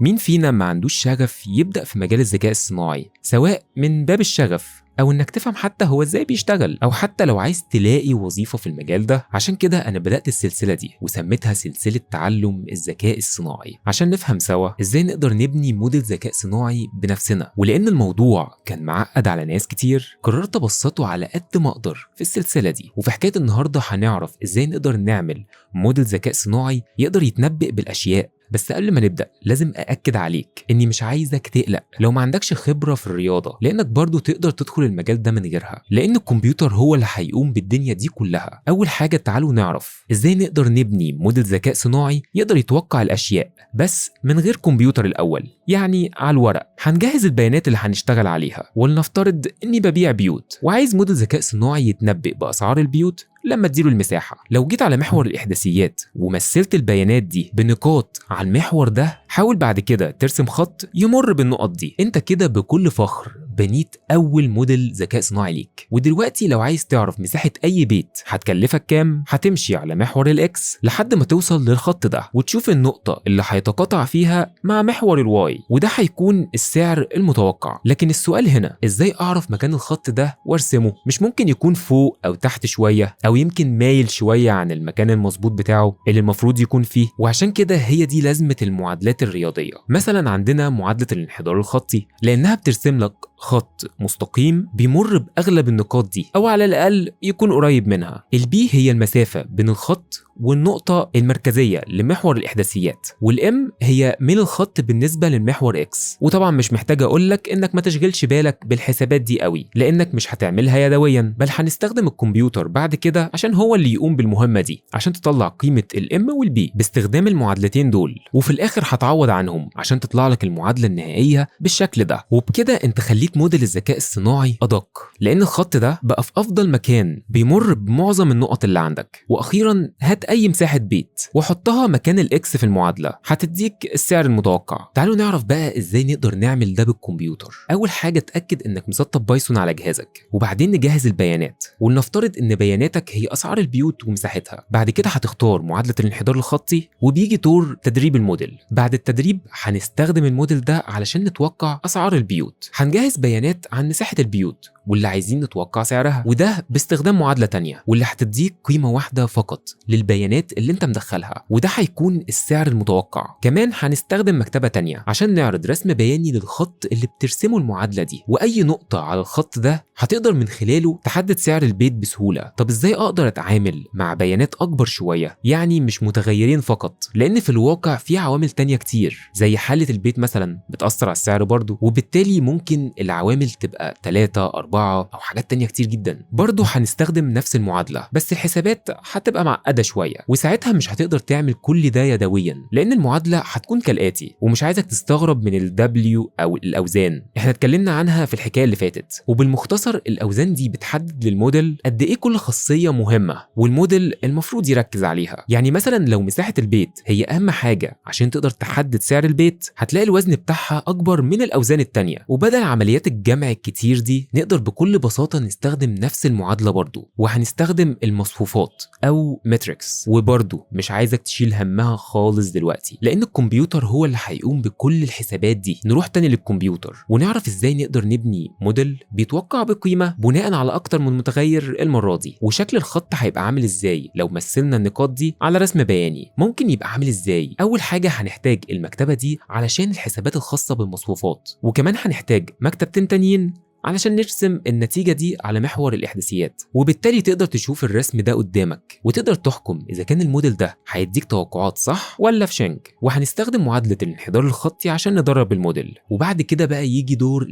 مين فينا ما عندوش شغف يبدأ في مجال الذكاء الصناعي، سواء من باب الشغف أو إنك تفهم حتى هو إزاي بيشتغل، أو حتى لو عايز تلاقي وظيفة في المجال ده. عشان كده أنا بدأت السلسلة دي وسميتها سلسلة تعلم الذكاء الصناعي، عشان نفهم سوا إزاي نقدر نبني موديل ذكاء صناعي بنفسنا. ولأن الموضوع كان معقد على ناس كتير، قررت أبسطه على قد ما أقدر في السلسلة دي. وفي حكاية النهاردة هنعرف إزاي نقدر نعمل موديل ذكاء صناعي يقدر يتنبئ بالأشياء. بس قبل ما نبدأ لازم أأكد عليك إني مش عايزك تقلق لو ما عندكش خبرة في الرياضة، لأنك برضو تقدر تدخل المجال ده من غيرها، لأن الكمبيوتر هو اللي هيقوم بالدنيا دي كلها. أول حاجة تعالوا نعرف إزاي نقدر نبني موديل ذكاء صناعي يقدر يتوقع الأشياء بس من غير كمبيوتر الأول. يعني على الورق هنجهز البيانات اللي هنشتغل عليها، ولنفترض إني ببيع بيوت وعايز موديل ذكاء صناعي يتنبئ بأسعار البيوت لما تديله المساحة. لو جيت على محور الإحداثيات ومثلت البيانات دي بنقاط على المحور ده، حاول بعد كده ترسم خط يمر بالنقط دي. انت كده بكل فخر بنيت أول موديل ذكاء صناعي ليك. ودلوقتي لو عايز تعرف مساحة أي بيت هتكلفك كام، هتمشي على محور الإكس لحد ما توصل للخط ده وتشوف النقطة اللي هيتقاطع فيها مع محور الواي، وده هيكون السعر المتوقع. لكن السؤال هنا إزاي أعرف مكان الخط ده وارسمه؟ مش ممكن يكون فوق أو تحت شوية، أو يمكن مايل شوية عن المكان المظبوط بتاعه اللي المفروض يكون فيه؟ وعشان كده هي دي لازمة المعادلات الرياضية. مثلا عندنا معادلة الانحدار الخطي، لأنها بترسم لك خط مستقيم بيمر بأغلب النقاط دي، أو على الأقل يكون قريب منها. البي هي المسافة بين الخط والنقطة المركزية لمحور الإحداثيات، والإم هي ميل الخط بالنسبة للمحور إكس. وطبعا مش محتاج أقولك إنك ما تشغلش بالك بالحسابات دي قوي، لأنك مش هتعملها يدويا، بل هنستخدم الكمبيوتر بعد كده عشان هو اللي يقوم بالمهمة دي، عشان تطلع قيمة الإم والبي باستخدام المعادلتين دول، وفي الآخر هتعوض عنهم عشان تطلع لك المعادلة النهائية بالشكل ده. وبكده أنت خليت موديل الذكاء الصناعي أدق، لأن الخط ده بقى في أفضل مكان بيمر بمعظم النقط اللي عندك. وأخيرا هات أي مساحة بيت وحطها مكان الإكس في المعادلة، هتديك السعر المتوقع. تعالوا نعرف بقى إزاي نقدر نعمل ده بالكمبيوتر. أول حاجة تأكد إنك مسطب بايثون على جهازك، وبعدين نجهز البيانات، ولنفترض إن بياناتك هي أسعار البيوت ومساحتها. بعد كده هتختار معادلة الانحدار الخطي، وبيجي دور تدريب الموديل. بعد التدريب هنستخدم الموديل ده علشان نتوقع أسعار البيوت. هنجهز بيانات عن مساحة البيوت واللي عايزين نتوقع سعرها، وده باستخدام معادلة تانية واللي هتديك قيمة واحدة فقط للبيانات اللي انت مدخلها، وده هيكون السعر المتوقع. كمان هنستخدم مكتبة تانية عشان نعرض رسم بياني للخط اللي بترسمه المعادلة دي، وأي نقطة على الخط ده هتقدر من خلاله تحدد سعر البيت بسهولة. طب ازاي أقدر أتعامل مع بيانات أكبر شوية، يعني مش متغيرين فقط؟ لأن في الواقع في عوامل تانية كتير، زي حالة البيت مثلا بتأثر على السعر برضو، وبالتالي ممكن العوامل تبقى 3 4 أو حاجات تانية كتير جدا. برضو هنستخدم نفس المعادلة، بس الحسابات هتبقى معقدة شوية، وساعتها مش هتقدر تعمل كل ده يدويا، لأن المعادلة هتكون كالآتي. ومش عايزك تستغرب من الW أو الأوزان، احنا اتكلمنا عنها في الحكاية اللي فاتت. وبالمختصر الأوزان دي بتحدد للموديل قد إيه كل خاصية مهمة والموديل المفروض يركز عليها. يعني مثلا لو مساحة البيت هي أهم حاجة عشان تقدر تحدد سعر البيت، هتلاقي الوزن بتاعها أكبر من الأوزان التانية. وبدل عمليات الجمع الكتير دي نقدر بكل بساطة نستخدم نفس المعادلة برضو، وهنستخدم المصفوفات أو ماتريكس. وبرضو مش عايزك تشيل همها خالص دلوقتي، لأن الكمبيوتر هو اللي هيقوم بكل الحسابات دي. نروح تاني للكمبيوتر ونعرف إزاي نقدر نبني موديل بيتوقع بقيمة بناء على أكتر من متغير المرة دي. وشكل الخط هيبقى عامل إزاي لو مثلنا النقاط دي على رسم بياني؟ ممكن يبقى عامل إزاي؟ أول حاجة هنحتاج المكتبة دي علشان الحسابات الخاصة بالمصفوفات، وكمان هنحتاج مكتبتين تانيين علشان نرسم النتيجة دي على محور الإحداثيات. وبالتالي تقدر تشوف الرسم ده قدامك وتقدر تحكم إذا كان الموديل ده هيديك توقعات صح ولا في شنك. وهنستخدم معادلة الانحدار الخطي عشان ندرب الموديل، وبعد كده بقى يجي دور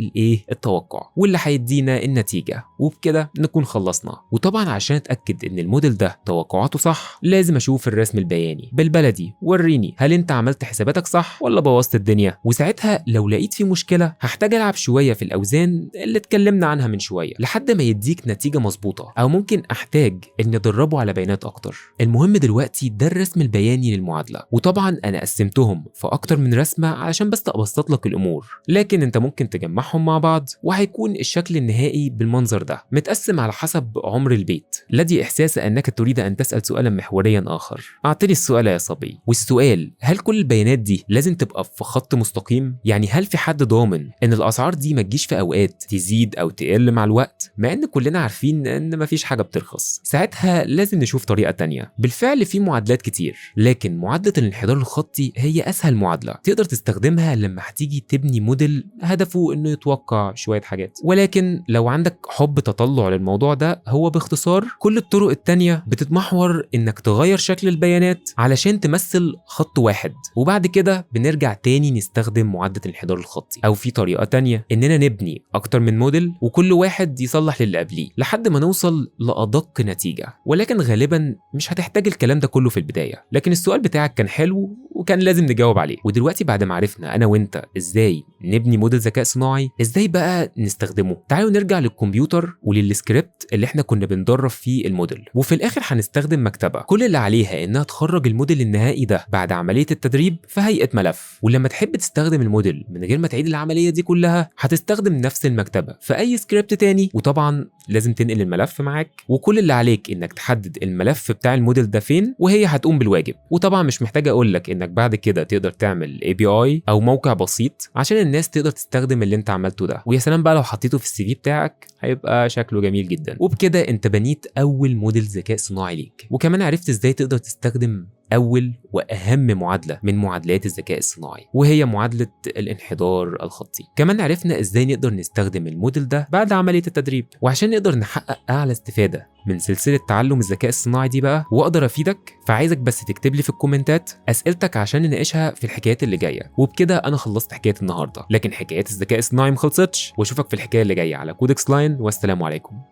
التوقع واللي هيدينا النتيجة. وبكده نكون خلصنا. وطبعا عشان اتأكد ان الموديل ده توقعاته صح لازم اشوف الرسم البياني بالبلدي، وريني هل انت عملت حساباتك صح ولا بوظت الدنيا. وساعتها لو لقيت في مشكلة هحتاج العب شوية في الأوزان اللي اتكلمنا عنها من شويه لحد ما يديك نتيجه مظبوطه، او ممكن احتاج اني ادربه على بيانات اكتر. المهم دلوقتي ده الرسم البياني للمعادله، وطبعا انا قسمتهم في اكتر من رسمه علشان بس ابسط لك الامور، لكن انت ممكن تجمعهم مع بعض وهيكون الشكل النهائي بالمنظر ده، متقسم على حسب عمر البيت. لدي احساس انك تريد ان تسال سؤالا محوريا اخر. اعطني السؤال يا صبي. والسؤال، هل كل البيانات دي لازم تبقى في خط مستقيم؟ يعني هل في حد ضامن ان الاسعار دي ما تجيش في اوقات تزيد او تقل مع الوقت، مع ان كلنا عارفين ان مفيش حاجه بترخص؟ ساعتها لازم نشوف طريقه تانية. بالفعل في معادلات كتير، لكن معادله الانحدار الخطي هي اسهل معادله تقدر تستخدمها لما هتيجي تبني موديل هدفه انه يتوقع شويه حاجات. ولكن لو عندك حب تطلع للموضوع ده، هو باختصار كل الطرق التانية بتتمحور انك تغير شكل البيانات علشان تمثل خط واحد، وبعد كده بنرجع تاني نستخدم معادله الانحدار الخطي. او في طريقه تانية اننا نبني اكتر من موديل وكل واحد يصلح للي قبليه لحد ما نوصل لادق نتيجه. ولكن غالبا مش هتحتاج الكلام ده كله في البدايه، لكن السؤال بتاعك كان حلو وكان لازم نجاوب عليه. ودلوقتي بعد ما عرفنا انا وانت ازاي نبني موديل ذكاء صناعي، ازاي بقى نستخدمه؟ تعالوا نرجع للكمبيوتر وللسكريبت اللي احنا كنا بندرب فيه الموديل. وفي الاخر هنستخدم مكتبه كل اللي عليها انها تخرج الموديل النهائي ده بعد عمليه التدريب في هيئه ملف. ولما تحب تستخدم الموديل من غير ما تعيد العمليه دي كلها، هتستخدم نفس المكتبه في اي سكريبت تاني. وطبعا لازم تنقل الملف معاك، وكل اللي عليك انك تحدد الملف بتاع الموديل ده فين، وهي هتقوم بالواجب. وطبعا مش محتاج اقول لك انك بعد كده تقدر تعمل API او موقع بسيط عشان الناس تقدر تستخدم اللي انت عملته ده. ويا سلام بقى لو حطيته في الCV بتاعك، هيبقى شكله جميل جدا. وبكده انت بنيت اول موديل ذكاء صناعي ليك، وكمان عرفت ازاي تقدر تستخدم أول وأهم معادلة من معادلات الذكاء الصناعي، وهي معادلة الانحدار الخطي. كمان عرفنا إزاي نقدر نستخدم الموديل ده بعد عملية التدريب. وعشان نقدر نحقق أعلى استفادة من سلسلة تعلم الذكاء الصناعي دي بقى، وأقدر أفيدك، فعايزك بس تكتب لي في الكومنتات أسئلتك عشان نناقشها في الحكايات اللي جاية. وبكده أنا خلصت حكاية النهاردة، لكن حكايات الذكاء الصناعي مخلصتش. وأشوفك في الحكاية اللي جاية على كودكس لاين، والسلام عليكم.